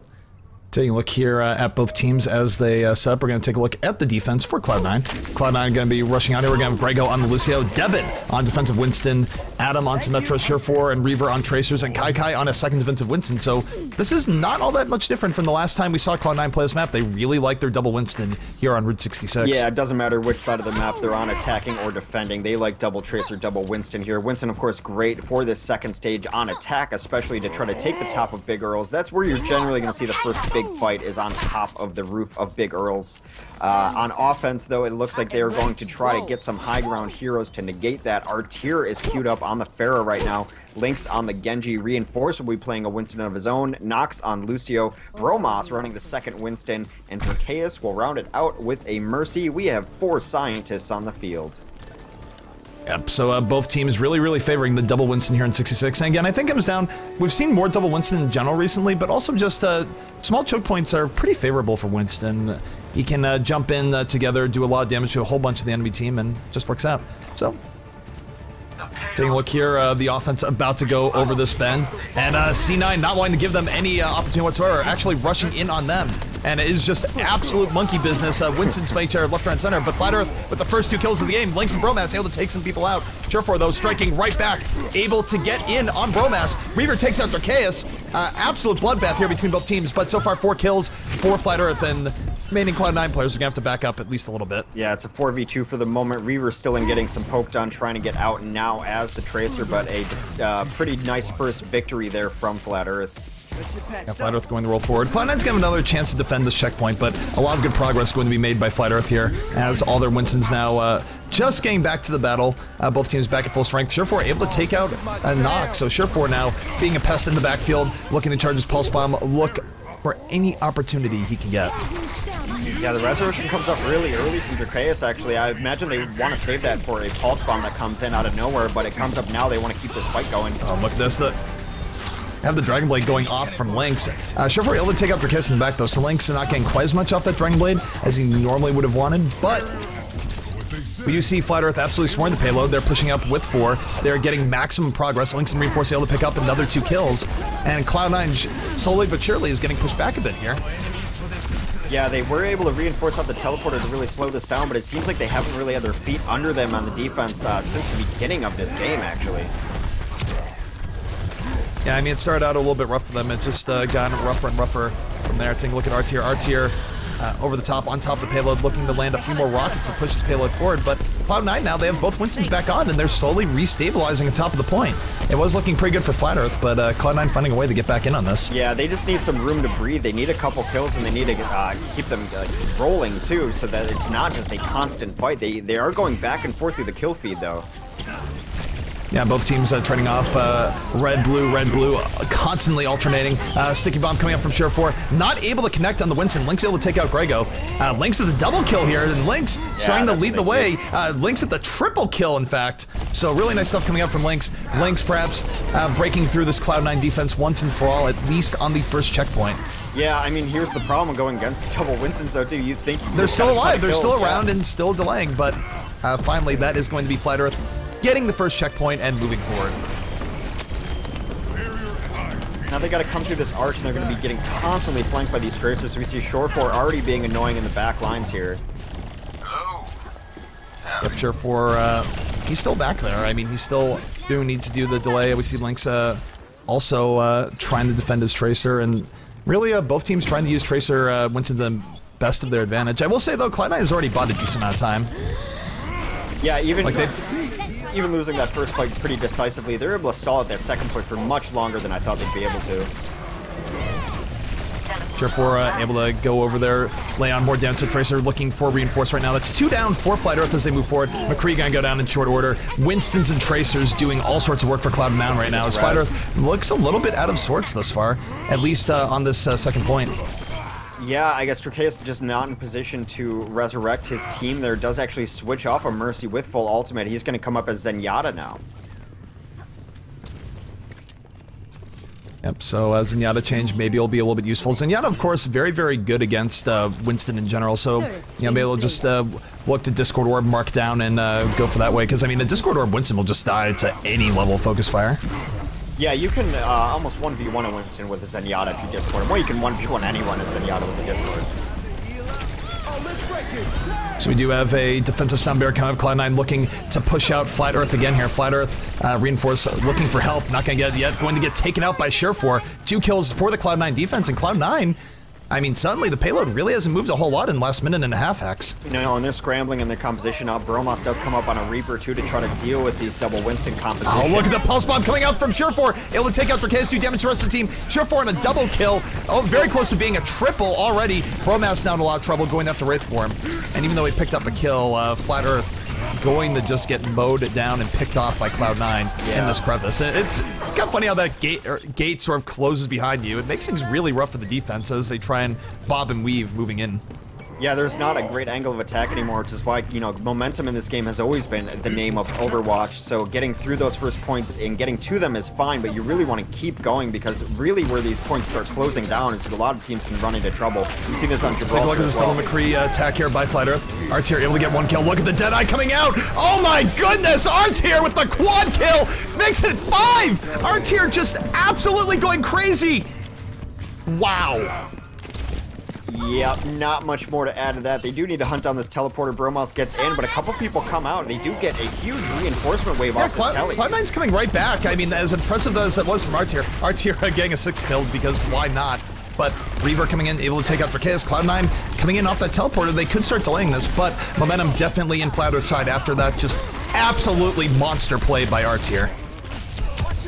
taking a look here at both teams as they set up. We're going to take a look at the defense for Cloud9. Cloud9 going to be rushing out here. We're going to have Grego on the Lucio, Devin on defensive Winston, Adam on Symmetra, Surefour, and Reaver on Tracers, and Kai on a second defensive Winston. So this is not all that much different from the last time we saw Cloud9 play this map. They really like their double Winston here on Route 66. Yeah, it doesn't matter which side of the map they're on, attacking or defending. They like double Tracer, double Winston here. Winston, of course, great for this second stage on attack, especially to try to take the top of Big Earls. That's where you're generally going to see the first big fight is on top of the roof of Big Earls. On offense, though, it looks like they are going to try to get some high ground heroes to negate that. Artir is queued up on the Pharah right now. Lynx on the Genji. Reinforce will be playing a Winston of his own. Nox on Lucio. Bromos running the second Winston. And Drakeus will round it out with a Mercy. We have 4 scientists on the field. Yep, so both teams really favoring the double Winston here in 66. And again, I think it comes down, we've seen more double Winston in general recently, but also just small choke points are pretty favorable for Winston. He can jump in together, do a lot of damage to a whole bunch of the enemy team, and just works out. So, taking a look here, the offense about to go over this bend, and C9 not wanting to give them any opportunity whatsoever, actually rushing in on them. And it is just absolute monkey business. Winston's flank chair left, right, and center, but Flat Earth with the first 2 kills of the game. Lynx and Bromas able to take some people out. Surefour, though, striking right back, able to get in on Bromas. Reaver takes out Drakeus. Absolute bloodbath here between both teams, but so far 4 kills for Flat Earth, and remaining Cloud9 players are going to have to back up at least a little bit. Yeah, it's a 4v2 for the moment. Reaver still in getting some poked on, trying to get out now as the Tracer, but a pretty nice first victory there from Flat Earth. Yeah, Flat Earth going to roll forward. Cloud9's going to have another chance to defend this checkpoint, but a lot of good progress going to be made by Flat Earth here, as all their Winstons now just getting back to the battle. Both teams back at full strength. Surefour able to take out Nox, so Surefour now being a pest in the backfield, looking to charge his Pulse Bomb, look for any opportunity he can get. Yeah, the Resurrection comes up really early from Drakeus, actually. I imagine they want to save that for a Pulse Bomb that comes in out of nowhere, but it comes up now. They want to keep this fight going. Oh, look at this. have the Dragon Blade going off from Lynx. Surefour able to take out Drakiss in the back though, so Lynx not getting quite as much off that Dragon Blade as he normally would have wanted, but we do see Flat Earth absolutely swarming the payload. They're pushing up with 4. They're getting maximum progress. Lynx and Reinforce able to pick up another 2 kills, and Cloud9 slowly but surely is getting pushed back a bit here. Yeah, they were able to reinforce out the teleporter to really slow this down, but it seems like they haven't really had their feet under them on the defense since the beginning of this game, actually. Yeah, I mean, it started out a little bit rough for them. It just gotten rougher and rougher from there. Taking a look at R-Tier. R-Tier over the top, on top of the payload, looking to land a few more rockets to push his payload forward, but Cloud9 now, they have both Winstons back on, and they're slowly restabilizing at top of the point. It was looking pretty good for Flat Earth, but Cloud9 finding a way to get back in on this. Yeah, they just need some room to breathe. They need a couple kills, and they need to keep them rolling, too, so that it's not just a constant fight. They are going back and forth through the kill feed, though. Yeah, both teams trading off red, blue, constantly alternating. Sticky Bomb coming up from Surefour, not able to connect on the Winston. Lynx able to take out Grego. Lynx with a double kill here, and Lynx starting to lead the way. Lynx with the triple kill, in fact. So really nice stuff coming up from Lynx. Lynx perhaps breaking through this Cloud9 defense once and for all, at least on the first checkpoint. Yeah, I mean, here's the problem going against the double Winstons, though, too. You think they're still alive, they're still around and still delaying, but finally that is going to be Flat Earth getting the first checkpoint and moving forward. Now they got to come through this arch, and they're going to be getting constantly flanked by these tracers. So we see Surefour already being annoying in the back lines here. Yep, Surefour, he's still back there. I mean, he's still doing what he needs to do the delay. We see Lynx also trying to defend his tracer, and really both teams trying to use tracer went to the best of their advantage. I will say though, Cloud9 has already bought a decent amount of time. Yeah, even losing that first fight pretty decisively, they're able to stall at that second point for much longer than I thought they'd be able to. Surefour able to go over there, lay on more damage to Tracer, looking for reinforce right now. That's 2 down for Flat Earth as they move forward. McCree gonna go down in short order. Winstons and Tracers doing all sorts of work for Cloud9 right now as Flat Earth looks a little bit out of sorts thus far, at least on this second point. Yeah, I guess Drakeus just not in position to resurrect his team there. Does actually switch off a Mercy with full ultimate. He's going to come up as Zenyatta now. Yep, so Zenyatta change maybe will be a little bit useful. Zenyatta, of course, very, very good against Winston in general, so maybe we'll just look to Discord Orb, mark down, and go for that way, because, I mean, the Discord Orb Winston will just die to any level of focus fire. Yeah, you can almost 1v1 a Winston with a Zenyatta if you Discord him, or you can 1v1 anyone as Zenyatta with a Discord. So we do have a defensive sound barrier coming up. Cloud9 looking to push out Flat Earth again here. Flat Earth reinforce, looking for help. Not going to get it yet. Going to get taken out by Surefour. 2 kills for the Cloud9 defense, and Cloud9, I mean, suddenly the payload really hasn't moved a whole lot in the last minute and a half, Hex. No, and they're scrambling in their composition up. Bromos does come up on a Reaper, too, to try to deal with these double Winston composition. Oh, look at the Pulse Bomb coming out from Surefour. Able to take out Drakeus, do damage to the rest of the team. Surefour on a double kill. Oh, very close to being a triple already. Bromos now in a lot of trouble going after Wraith for him. And even though he picked up a kill, Flat Earth going to just get mowed down and picked off by Cloud9 in this crevice. It's kind of funny how that gate sort of closes behind you. It makes things really rough for the defense as they try and bob and weave moving in. Yeah, there's not a great angle of attack anymore, which is why, you know, momentum in this game has always been the name of Overwatch. So getting through those first points and getting to them is fine, but you really want to keep going, because really where these points start closing down is that a lot of teams can run into trouble. You see this on Gibraltar. Take a look at this double McCree attack here by Flat Earth. R-Tier able to get 1 kill. Look at the Deadeye coming out. Oh my goodness! R-Tier with the quad kill makes it 5! R-Tier just absolutely going crazy. Wow. Yep, not much more to add to that. They do need to hunt down this teleporter. Bromos gets in, but a couple people come out. They do get a huge reinforcement wave off this tele. Cloud9's coming right back. I mean, as impressive as it was from R-Tier. R-Tier getting a 6 kill, because why not? But Reaver coming in, able to take out Drakeus. Cloud9 coming in off that teleporter. They could start delaying this, but momentum definitely in Flat Earth's side after that. Just absolutely monster play by R-Tier.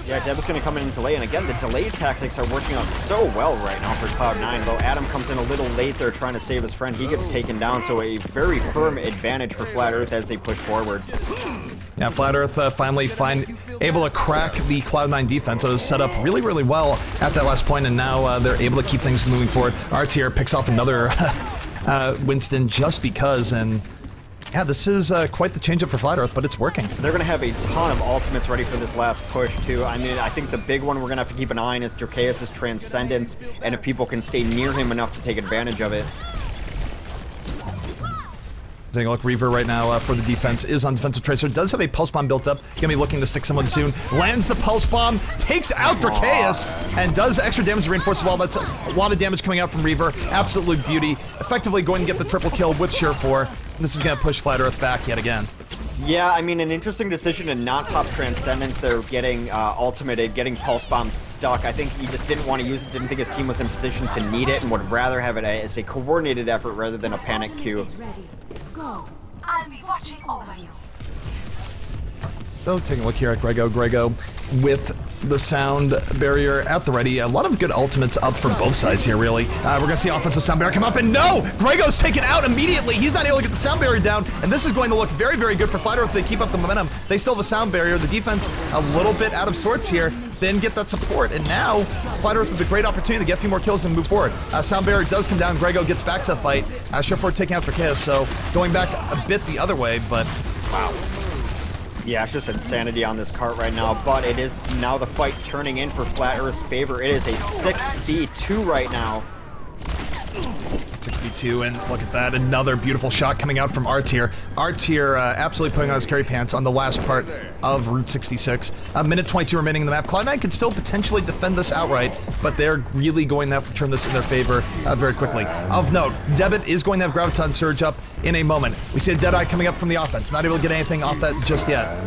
Yeah, Deb is going to come in and delay, and again, the delay tactics are working out so well right now for Cloud9, though Adam comes in a little late there trying to save his friend. He gets taken down, so a very firm advantage for Flat Earth as they push forward. Yeah, Flat Earth finally able to crack the Cloud9 defense. It was set up really, really well at that last point, and now they're able to keep things moving forward. R-Tier picks off another Winston just because, and Yeah, this is quite the change-up for Flat Earth, but it's working. They're going to have a ton of ultimates ready for this last push, too. I mean, I think the big one we're going to have to keep an eye on is Dracaeus' Transcendence, and if people can stay near him enough to take advantage of it. Taking a look, Reaver right now for the defense is on defensive tracer. Does have a pulse bomb built up. Gonna be looking to stick someone soon. Lands the pulse bomb, takes out Dracaeus, and does extra damage to reinforce as well. That's a lot of damage coming out from Reaver. Absolute beauty. Effectively going to get the triple kill with Sure 4. This is gonna push Flat Earth back yet again. Yeah, I mean, an interesting decision to not pop Transcendence. They're getting ultimated, getting Pulse Bomb stuck. I think he just didn't want to use it, didn't think his team was in position to need it, and would rather have it as a coordinated effort rather than a panic Q. Go. I'll be watching over you. So, taking a look here at Grego. Grego with the sound barrier at the ready. A lot of good ultimates up for both sides here, really. We're going to see offensive sound barrier come up, and no! Grego's taken out immediately. He's not able to get the sound barrier down, and this is going to look very, very good for Flat Earth if they keep up the momentum. They still have a sound barrier. The defense a little bit out of sorts here, then get that support, and now Flat Earth with a great opportunity to get a few more kills and move forward. Sound barrier does come down. Grego gets back to the fight. Sure 4 taking out Dracaeus, so going back a bit the other way, but wow. Yeah, it's just insanity on this cart right now, but it is now the fight turning in for Flat Earth's favor. It is a 6v2 right now. 6v2, and look at that, another beautiful shot coming out from R-Tier. R-Tier absolutely putting on his carry pants on the last part of Route 66. A minute 22 remaining in the map. Cloud9 could still potentially defend this outright, but they're really going to have to turn this in their favor very quickly. Of note, Debit is going to have Graviton Surge up in a moment. We see a Deadeye coming up from the offense. Not able to get anything off that just yet.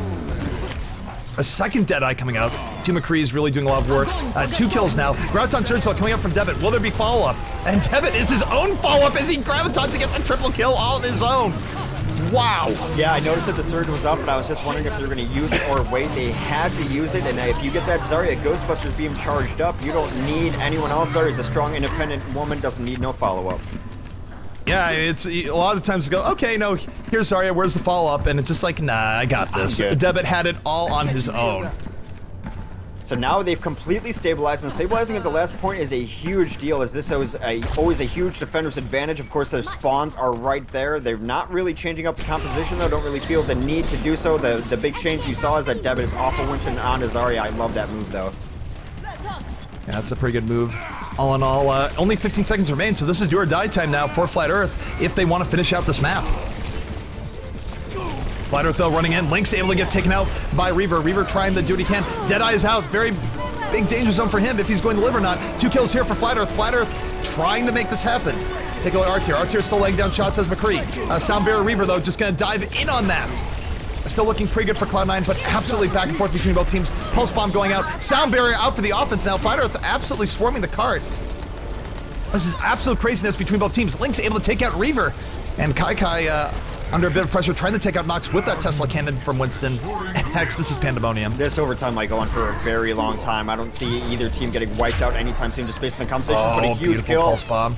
A second Deadeye coming out. Team McCree is really doing a lot of work. 2 kills now. Graviton Surge coming up from Debit. Will there be follow-up? And Debit is his own follow-up as he Gravitons and gets a triple kill all of his own. Wow. Yeah, I noticed that the Surge was up, but I was just wondering if they were going to use it or wait. They had to use it, and if you get that Zarya Ghostbusters beam charged up, you don't need anyone else. Zarya's a strong, independent woman, doesn't need no follow-up. Yeah, it's a lot of times go, okay, no, here's Zarya, where's the follow-up? And it's just like, nah, I got this. Debit had it all on his own. So now they've completely stabilized, and stabilizing at the last point is a huge deal, as this is always a huge defender's advantage. Of course, their spawns are right there. They're not really changing up the composition, though. Don't really feel the need to do so. The big change you saw is that Debit is off of Winston on Zarya. I love that move, though. Yeah, that's a pretty good move. All in all, only 15 seconds remain, so this is do or die time now for Flat Earth if they want to finish out this map. Flat Earth, though, running in. Link's able to get taken out by Reaver. Reaver trying to do what he can. Deadeye is out. Very big danger zone for him if he's going to live or not. 2 kills here for Flat Earth. Flat Earth trying to make this happen. Take a look at R-Tier. R-Tier still laying down shots as McCree. Sound Barrier Reaver, though, just going to dive in on that. Still looking pretty good for Cloud9, but absolutely back and forth between both teams. Pulse Bomb going out. Sound Barrier out for the offense now. Flat Earth absolutely swarming the cart. This is absolute craziness between both teams. Link's able to take out Reaver. And Kai under a bit of pressure, trying to take out Nox with that Tesla cannon from Winston. Hex, this is pandemonium. This overtime might go on for a very long time. I don't see either team getting wiped out anytime soon, just based on the conversations, but a huge kill. Pulse Bomb.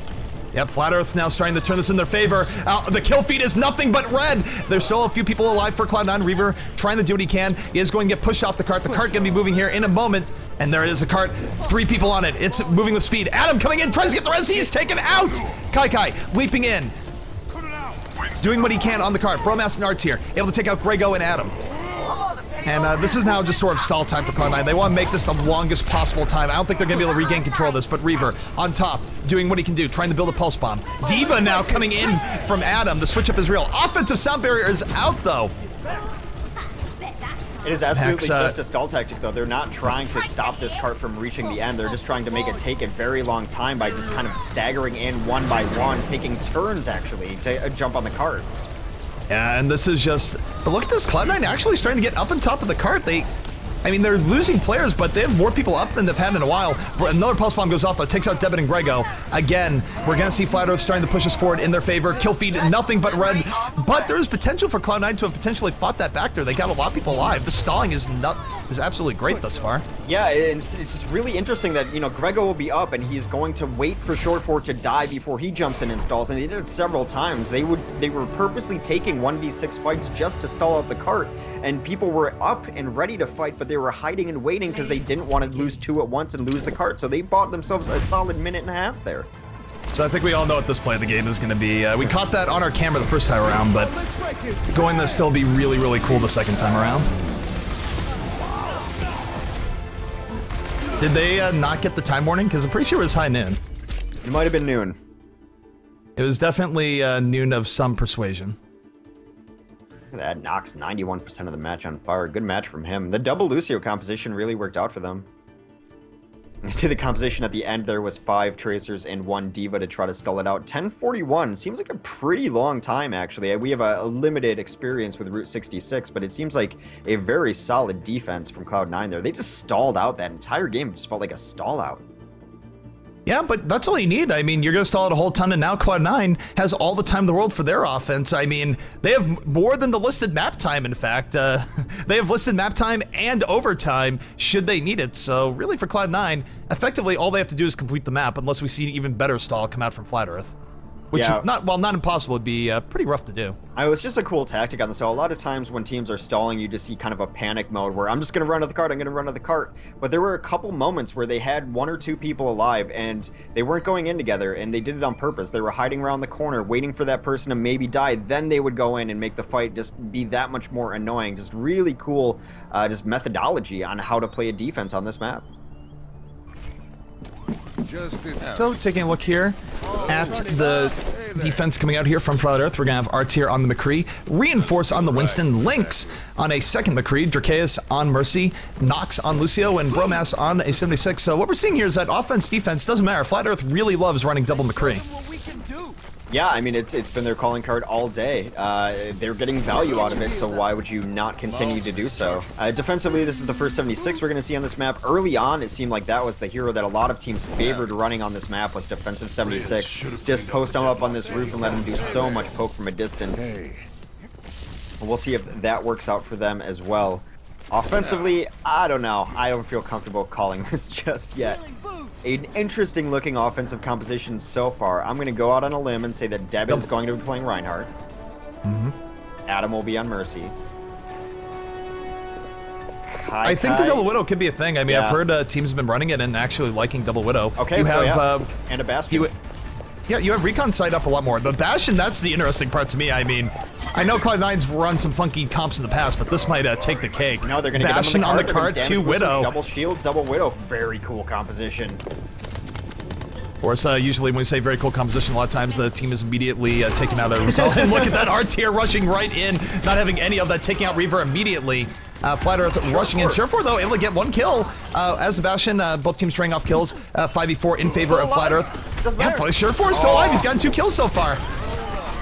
Yep, Flat Earth now starting to turn this in their favor. The kill feed is nothing but red. There's still a few people alive for Cloud9. Reaver trying to do what he can. He is going to get pushed off the cart. The cart going to be moving here in a moment. And there it is, a cart. 3 people on it. It's moving with speed. Adam coming in, tries to get the res. He's taken out. Kai leaping in. Doing what he can on the cart. Bromas and R-Tier able to take out Grego and Adam. And this is now just sort of stall time for Cloud9. They want to make this the longest possible time. I don't think they're going to be able to regain control of this, but Reaver on top, doing what he can do, trying to build a pulse bomb. Diva now coming in from Adam. The switch up is real. Offensive sound barrier is out, though. It is absolutely just a stall tactic, though. They're not trying to stop this cart from reaching the end. They're just trying to make it take a very long time by just kind of staggering in one by one, taking turns, actually, to jump on the cart. Yeah, and this is just, but look at this, Cloud9 actually starting to get up on top of the cart. I mean, they're losing players, but they have more people up than they've had in a while. Another pulse bomb goes off, though, takes out Debit and Grego. Again, we're going to see Flat Earth starting to push us forward in their favor. Kill feed, nothing but red. But there is potential for Cloud9 to have potentially fought that back there. They got a lot of people alive. The stalling is absolutely great thus far. Yeah, it's just really interesting that, you know, Grego will be up and he's going to wait for Short 4 to die before he jumps in and stalls, and they did it several times. They were purposely taking 1v6 fights just to stall out the cart, and people were up and ready to fight, but they were hiding and waiting because they didn't want to lose 2 at once and lose the cart, so they bought themselves a solid minute and a half there. So I think we all know what this play of the game is going to be. We caught that on our camera the first time around, but going to still be really, really cool the second time around. Did they not get the time warning? Because I'm pretty sure it was high noon. It might have been noon. It was definitely noon of some persuasion. That knocks 91% of the match on fire. Good match from him. The double Lucio composition really worked out for them. I see the composition at the end there was 5 Tracers and 1 Diva to try to skull it out. 1041 seems like a pretty long time, actually. We have a limited experience with Route 66, but it seems like a very solid defense from Cloud9 there. They just stalled out that entire game. It just felt like a stall out. Yeah, but that's all you need. I mean, you're going to stall it a whole ton, and now Cloud9 has all the time in the world for their offense. I mean, they have more than the listed map time, in fact. They have listed map time and overtime, should they need it. So, really, for Cloud9, effectively, all they have to do is complete the map, unless we see an even better stall come out from Flat Earth. Which, yeah. not impossible, would be pretty rough to do. It's just a cool tactic on this. So a lot of times when teams are stalling, you just see kind of a panic mode where I'm just going to run to the cart, I'm going to run to the cart. But there were a couple moments where they had 1 or 2 people alive and they weren't going in together, and they did it on purpose. They were hiding around the corner, waiting for that person to maybe die. Then they would go in and make the fight just be that much more annoying. Just really cool just methodology on how to play a defense on this map. So, taking a look here at the defense coming out here from Flat Earth, we're going to have R-Tier on the McCree, Reinforce on the Winston, Lynx on a second McCree, Dracaeus on Mercy, Nox on Lucio, and Bromas on a 76. So what we're seeing here is that offense, defense, doesn't matter. Flat Earth really loves running double McCree. Yeah, I mean, it's been their calling card all day. They're getting value out of it, so why would you not continue to do so? Defensively, this is the first 76 we're going to see on this map. Early on, it seemed like that was the hero that a lot of teams favored running on this map was defensive 76. Just post him up on this roof and let him do so much poke from a distance. We'll see if that works out for them as well. Offensively, I don't know. I don't feel comfortable calling this just yet. An interesting looking offensive composition so far. I'm going to go out on a limb and say that Devin is going to be playing Reinhardt. Adam will be on Mercy. I think the Double Widow could be a thing. I mean, I've heard teams have been running it and actually liking Double Widow. Okay, you so have, and a Bastion. Yeah, you have Recon side up a lot more. The Bastion, that's the interesting part to me. I mean, I know Cloud9's run some funky comps in the past, but this might take the cake. No, they're going to Bastion get on the cart to Widow. Double shield, double Widow. Very cool composition. Of course, usually when we say very cool composition, a lot of times the team is immediately taken out of the result. And look at that R-Tier rushing right in, not having any of that, taking out Reaver immediately. Flat Earth rushing in. Surefour, though, able to get 1 kill as the Bastion. Both teams trading off kills. 5v4 in favor of Flat Earth. Doesn't matter. Surefour is still alive. He's gotten 2 kills so far.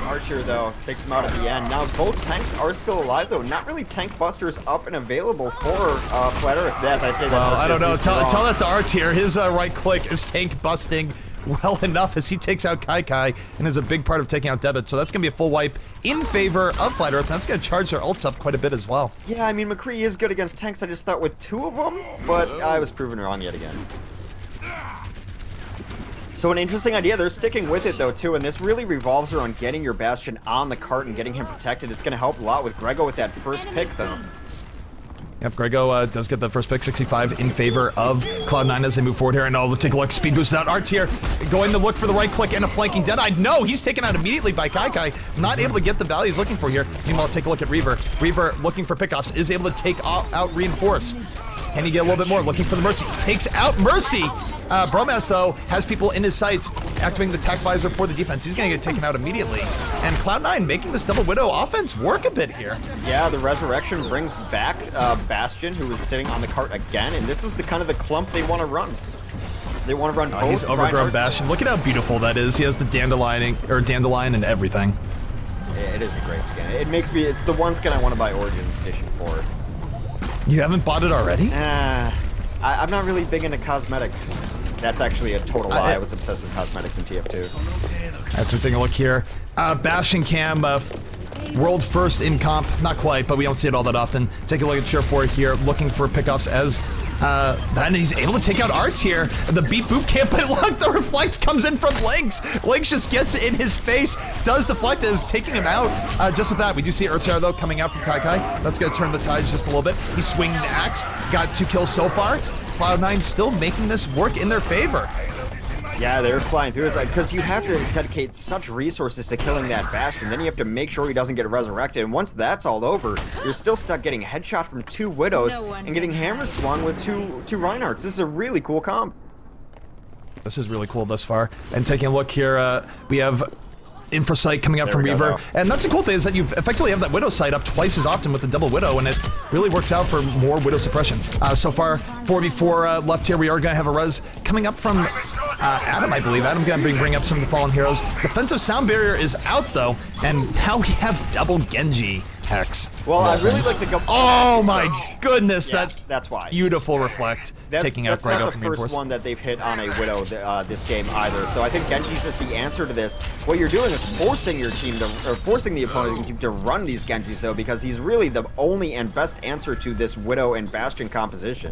Archer, though, takes him out at the end. Now, both tanks are still alive, though. Not really tank busters up and available for Flat Earth. Yes, I say that. Well, I don't know. Tell that to R-Tier. His right click is tank busting well enough as he takes out Kai and is a big part of taking out Debit. So that's going to be a full wipe in favor of Flat Earth. And that's going to charge their ults up quite a bit as well. Yeah, I mean, McCree is good against tanks. I just thought with 2 of them, but I was proven wrong yet again. So an interesting idea. They're sticking with it, though, too, and this really revolves around getting your Bastion on the cart and getting him protected. It's going to help a lot with Grego with that first pick, though. Yep, Grego does get the first pick, 65 in favor of Cloud9 as they move forward here. And we'll take a look, speed boost out. R-Tier going to look for the right click and a flanking Deadeye. No, he's taken out immediately by Kai. Not able to get the value he's looking for here. Meanwhile, take a look at Reaver. Reaver looking for pickoffs, is able to take out Reinforce. Can he get a little bit more? Looking for the Mercy. Takes out Mercy. Bromas, though, has people in his sights, activating the attack visor for the defense. He's going to get taken out immediately. And Cloud9 making this Double Widow offense work a bit here. Yeah, the Resurrection brings back Bastion, who is sitting on the cart again, and this is the kind of the clump they want to run. They want to run both. He's overgrown Bastion. Look at how beautiful that is. He has the dandelion and everything. It is a great skin. It makes me, it's the one skin I want to buy Origins Edition for. You haven't bought it already? I'm not really big into cosmetics. That's actually a total lie. I was obsessed with cosmetics in TF2. That's what taking a look here. Bastion Cam, world first in comp. Not quite, but we don't see it all that often. Take a look at Surefour here, looking for pickups as and he's able to take out Arts here. The beat boot camp, but look, the reflect comes in from Lynx. Lynx just gets in his face, does deflect, is taking him out. Just with that, we do see Earthshare, though, coming out from Kai. That's going to turn the tides just a little bit. He's swinging the axe, got 2 kills so far. Cloud9 still making this work in their favor. Yeah, they're flying through. Because you have to dedicate such resources to killing that Bastion. Then you have to make sure he doesn't get resurrected. And once that's all over, you're still stuck getting headshot from 2 Widows and getting hammer swung with two Reinhardts. This is a really cool comp. This is really cool thus far. And taking a look here, we have Infrasight coming up from Reaver. And that's the cool thing is that you effectively have that Widow sight up twice as often with the double Widow, and it really works out for more Widow suppression. So far, 4v4 left here. We are going to have a res coming up from Adam, I believe. Adam going to bring up some of the fallen heroes. Defensive sound barrier is out, though, and now we have double Genji Hex. Well, I really like the... Oh my goodness, yeah, that's why. Beautiful reflect. Taking out Grego from That's not the first one that they've hit on a Widow this game either. So I think Genji's just the answer to this. What you're doing is forcing your team to, or forcing the opponent to run these Genjis though, because he's really the only and best answer to this Widow and Bastion composition.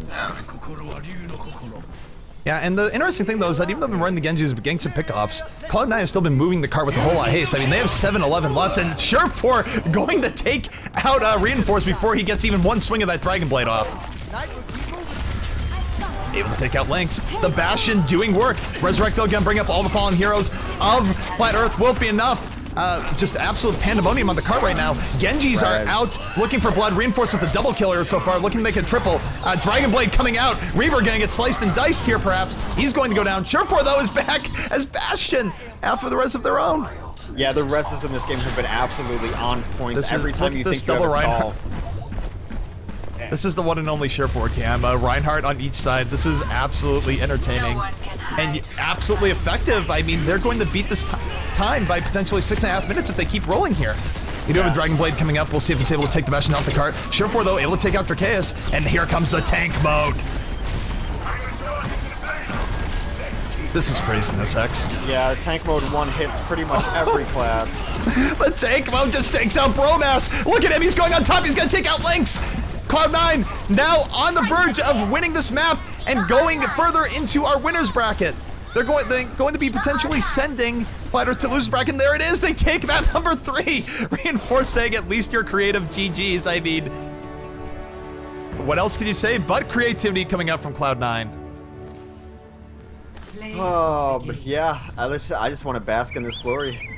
Yeah, and the interesting thing though is that even though they've been running the Genjis with ganks and pickoffs, Cloud9 has still been moving the cart with a whole lot of haste. I mean, they have 7-11 left, and Surefour going to take out Reinforce before he gets even one swing of that Dragon Blade off. Able to take out Lynx. The Bastion doing work. Resurrect though, gonna bring up all the fallen heroes of Flat Earth. Won't be enough. Just absolute pandemonium on the cart right now. Genjis are out looking for blood. Reinforced with the double killer so far, looking to make a triple. Dragon Blade coming out. Reaver gonna get sliced and diced here perhaps. He's going to go down. Surefour though is back as Bastion after the rest of their own. Yeah, the rests in this game have been absolutely on point. Every time you think you have it solved. This is the one and only Surefour cam. Reinhardt on each side. This is absolutely entertaining and absolutely effective. I mean, they're going to beat this time by potentially 6.5 minutes if they keep rolling here. You do have a Dragon Blade coming up. We'll see if it's able to take the Bastion off the cart. Surefour, though, able to take out Dracaeus. And here comes the tank mode. This is craziness, X. Yeah, tank mode 1 hits pretty much every class. The tank mode just takes out Bromas. Look at him. He's going on top. He's going to take out Lynx. Cloud9 now on the verge of winning this map and going further into our winners bracket. They're going to be potentially sending Flat Earth to losers bracket. And there it is. They take map number 3. Reinforce saying at least you're creative. GG's. I mean, what else can you say but creativity coming up from Cloud9? Oh, but yeah. I just want to bask in this glory.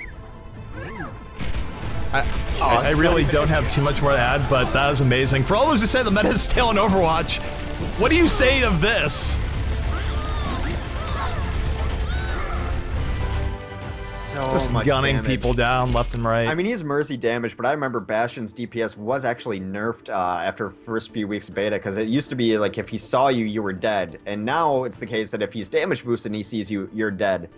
I really don't have too much more to add, but that was amazing. For all those who say the meta is stale in Overwatch, what do you say of this? Just gunning damage. People down left and right. I mean, he's mercy damage, but I remember Bastion's DPS was actually nerfed after first few weeks of beta, because it used to be like if he saw you, you were dead. And now it's the case that if he's damage boosted and he sees you, you're dead.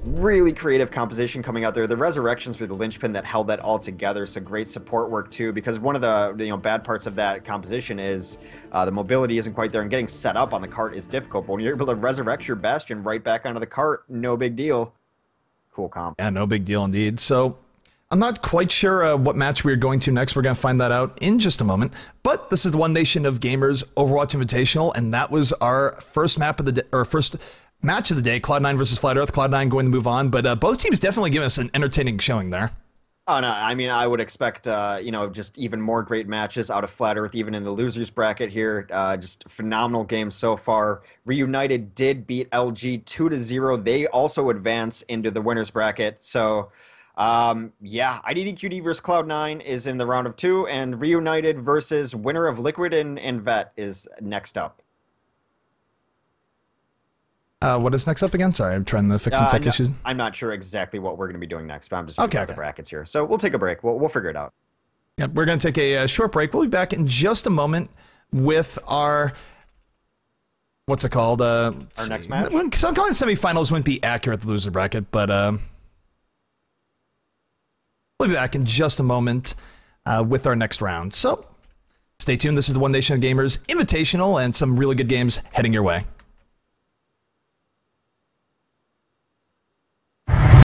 Really creative composition coming out there. The resurrections were the linchpin that held that all together, so great support work too, because one of the bad parts of that composition is the mobility isn't quite there, and getting set up on the cart is difficult, but when you're able to resurrect your Bastion right back onto the cart, no big deal. Cool comp. Yeah, no big deal indeed. So I'm not quite sure what match we're going to next. We're going to find that out in just a moment. But this is the One Nation of Gamers Overwatch Invitational, and that was our first map of the day, or first match of the day, Cloud9 versus Flat Earth. Cloud9 going to move on, but both teams definitely giving us an entertaining showing there. Oh, no, I mean, I would expect, just even more great matches out of Flat Earth, even in the losers bracket here. Just phenomenal games so far. Reunited did beat LG 2-0. They also advance into the winners bracket. So, yeah, IDDQD versus Cloud9 is in the round of 2, and Reunited versus winner of Liquid and Vet is next up. What is next up again? Sorry, I'm trying to fix some tech issues. I'm not sure exactly what we're going to be doing next, but I'm just looking at the brackets here. So we'll take a break. We'll figure it out. Yeah, we're going to take a short break. We'll be back in just a moment with our, what's it called? Our next match? Because I'm calling semifinals wouldn't be accurate, the loser bracket, but we'll be back in just a moment with our next round. So stay tuned. This is the One Nation of Gamers Invitational and some really good games heading your way.